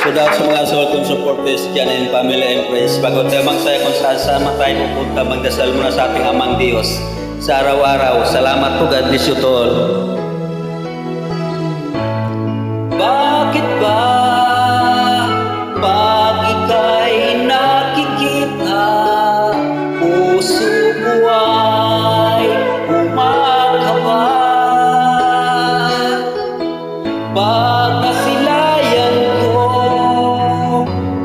Shout sa mga soul kong supporters dyan and family and friends. Bago tayo magsaya kung saan tayo pupunta, magdasal muna sa ating Amang Diyos sa araw-araw. Salamat po. God bless you all. Bakit ba pag ika'y nakikita, puso ko ay kumakaba? Pag nasilayan ko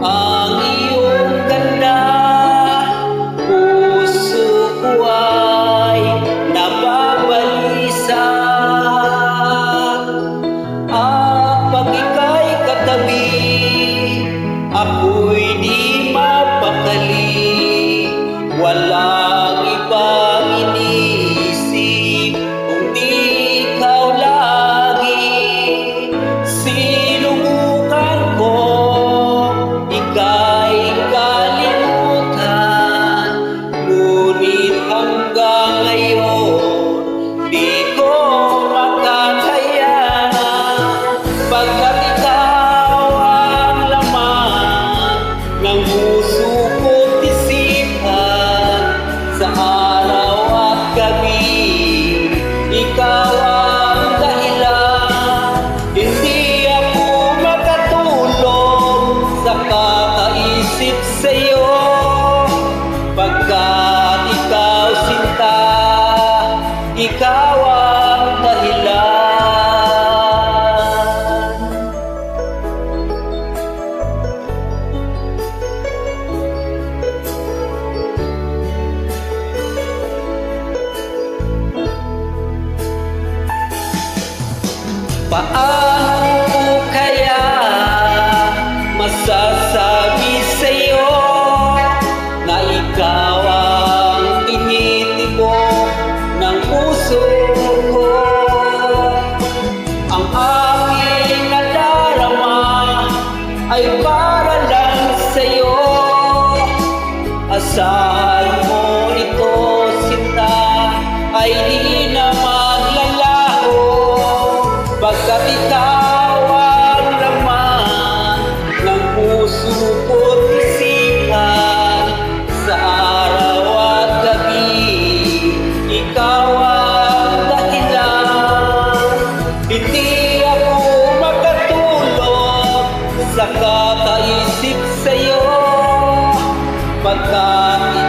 ang iyong ganda, puso ko ay nababalisa. Pag ika'y katabi, ako'y di mapakali. Walang ibang iniisip kundi ikaw lagi. Sinubukan ko, ika'y kalimutan, ngunit hanggang ngayon di ko makakayanan. Pagkat ikaw ang laman ng puso ko't isipan, sa araw at gabi ikaw ang dahilan. Hindi ako makatulog sa kakaisip sa'yo, pagkat ikaw sinta, ikaw ang dahilan. Paano ko kaya masasabi sa'yo na ikaw ang tinitibok ng puso ko? Ang aking nadarama ay para lang sa'yo. Asahan mo ito, sinta, ay di na maglalaho, pagkat ikaw ang laman ng puso ko't isipan, sa araw at gabi ikaw ang dahilan. Hindi ako makatulog sa kakaisip sa'yo, pagkat